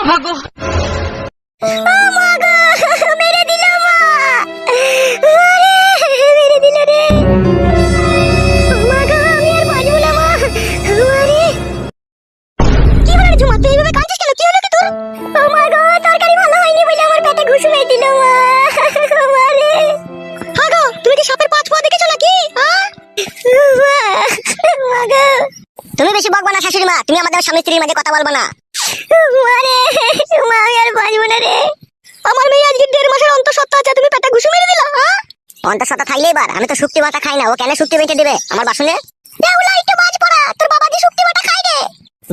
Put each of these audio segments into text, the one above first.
মাগো মাগো মেরে দিল মা, আরে মেরে দিল রে মাগো, আমি আর বাঁচবো না মা। আরে কি হলো রে ঝুমা, তুই এইভাবে কাঁদছিস কেন? কি হলো কি তোর? ও মাগো, তরকারি ভালো হয়নি বলে আমার পেটে ঘুষ মেরে দিল মা। আরে হাগো, তুমি কি সাপের পাঁচ পা দেখেছো নাকি? মাগো, তুমি বেশি বকবা না শাশুড়ি মা, তুমি আমাদের স্বামী স্ত্রীর মাঝে কথা বলবা না। আরে মা, আমি আর বাঁচবো না রে। আমার মেয়ে আজকে 1.5 মাসের অন্তঃসত্ত্বা আছে, তুমি পেটে ঘুষি মেরে দিলা? অন্তঃসত্ত্বা থাকলে এবার আমি তো শুক্তি বাটা খাই না, ও কেন শুক্তি বেটে দিবে আমার বাসনে? দেউলা একটু বাজ পড়া, তোর বাবা কি শুক্তি বাটা খায় রে?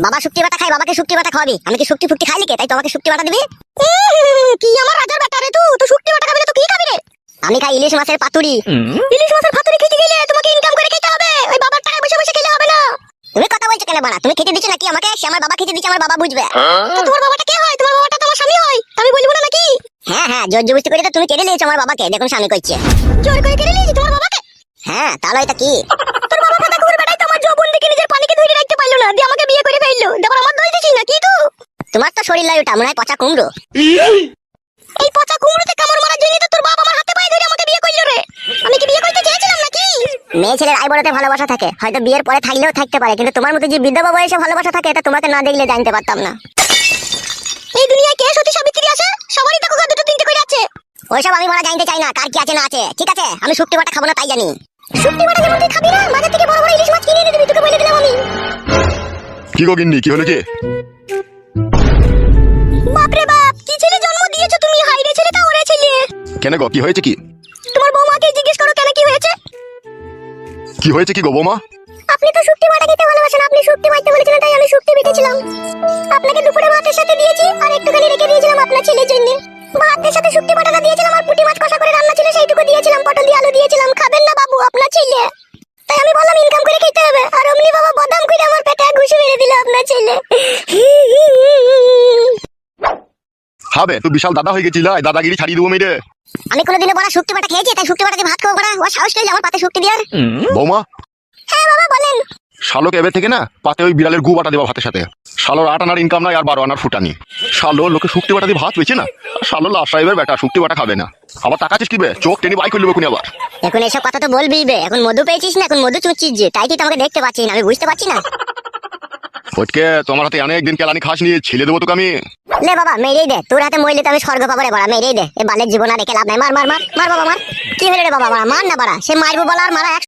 বাবা শুক্তি বাটা খায়, বাবাকে শুক্তি বাটা খাওয়াবি? আমি কি শুক্তি ফুক্তি খাই লিখে তাই তোমাকে শুক্তি বাটা দিবি? কি আমার রাজার বেটা রে, তুই তো শুক্তি বাটা খাবি না তো কি খাবি রে? আমি খাই ইলিশ মাছের পাতুরি। ইলিশ মাছের পাতুরি খেতে গেলে তোমাকে ইনকাম করে খেতে হবে, ওই বাবার টাকায় বসে বসে খেলে হবে না। তুমি কথা বলছো কেন বানা? তুমি খেতে দিচ্ছ নাকি আমাকে? সে আমার বাবা খেতে দিচ্ছে, আমার বাবা বুঝবে। তো তোমার বাবাটা কে হয়? তোমার বাবাটা তোমার স্বামী হয়, আমি বলবো না নাকি? হ্যাঁ হ্যাঁ, জোর জবরদস্তি করে তো তুমি কেড়ে নিয়েছো আমার বাবাকে, দেখুন স্বামী করছে। জোর করে কেড়ে নিয়েছি তোমার বাবাকে? হ্যাঁ, তাহলে এটা কি? তোর বাবা কথা কুকুর বেটাই তো আমার যৌবন দেখে নিজের পানিকে ধরে রাখতে পারলো না, দিয়ে আমাকে বিয়ে করে ফেললো। তারপর আমার দোষ দিছিস নাকি তুই? তোমার তো শরীর লাই ওটা মনে হয় পচা কুমড়ো। এই পচা কুমড়োতে কামড় মারার জন্য তো তোর বাবা আমার হাতে পায়ে ধরে আমাকে বিয়ে করলো রে। আমি কি বিয়ে করতে চেয়েছিলাম নাকি? মেয়ে ছেলের আই বড়তে ভালোবাসা থাকে, হয়তো বিয়ের পরে থাকলেও থাকতে পারে, কিন্তু তোমার মতো যে বিধবা বয়সে ভালোবাসা থাকে এটা তোমাকে না দেখলে জানতে পারতাম না। এই দুনিয়ায় কে সতী সাবিত্রী আছে? সবারই দেখো দুটো তিনটে করে আছে। ওইসব আমি বলা জানতে চাই না, কার কি আছে না আছে। ঠিক আছে, আমি শুক্তি বাটা খাবো না তাই জানি। শুক্তি বাটা যেমন তুই খাবি না, বাজার থেকে বড় বড় ইলিশ মাছ কিনে এনে দিবি, তোকে বলে দিলাম আমি। কি গো গিন্নি, কি হলো কি? বাপরে বাপ, কি ছেলে জন্ম দিয়েছো তুমি! হাই রে ছেলেটা, ওরে ছেলে। কেন গো, কি হয়েছে কি? তোমার বৌমাকে জিজ্ঞেস করো কেন কি হয়েছে। কি হয়েছে কি গো বৌমা? আপনি তো শুক্তি বাটা খেতে ভালোবাসেন, আপনি শুক্তি মারতে বলেছিলেন তাই আমি শুক্তি বেটেছিলাম। আপনাকে দুপুরে ভাতের সাথে দিয়েছি আর একটুখানি রেখে দিয়েছিলাম আপনার ছেলের জন্য। ভাতের সাথে শুক্তি বাটাটা দিয়েছিলাম আর পুঁটি মাছ কষা করে রান্না ছিল সেইটুকু দিয়েছিলাম, পটল দিয়ে আলু দিয়েছিলাম। খাবেন না বাবু আপনার ছেলে? তাই আমি বললাম ইনকাম করে খেতে হবে, আর অমনি বাবা বদাম করে আমার পেটে ঘুষি মেরে দিল আপনার ছেলে। হবে তুই বিশাল দাদা হয়ে গেছিল, দাদাগিরি ছাড়িয়ে দেবো মেরে। আমি কোনোদিনও বড়া শুক্তি বাটা খেয়েছি তাই শুক্তি বাটা দিয়ে ভাত খাবো বড়া? ও সাহস পেলে আমার পাতে শুক্তি দেওয়ার। বৌমা, হ্যাঁ বাবা বলেন। শালোকে এবার থেকে না পাতে ওই বিড়ালের গু বাটা দেবা ভাতের সাথে। শালোর 8 আনার ইনকাম নাই আর 12 আনার ফুটানি। শালো লোকে শুক্তি বাটা দিয়ে ভাত পেয়েছে না, আর শালো লাস্ট ড্রাইভার বেটা শুক্তি বাটা খাবে না। আবার টাকা চিসকিবে, চোখ টেনে বাই করে নেবে কোনি আবার। এখন এসব কথা তো বলবি বে, এখন মধু পেয়েছিস না, এখন মধু চুচ্ছিস যে, তাই তুই তো আমাকে দেখতে পাচ্ছিস না, আমি বুঝতে পারছি না। ওইটকে তোমার হাতে অনেক দিন কেলানি খাস নিয়ে ছেলে দেবো তোকে আমি। লে বাবা মেরেই দে, তোর হাতে মরলে তো আমি স্বর্গ পাবো রে বাড়া, মেরেই দে। এ বালের জীবন আর রেখে লাভ নাই, মার মার মার মার বাবা মার। কি হলো রে বাবা, মার না বাড়া, সে মারবো বলা আর মারা এক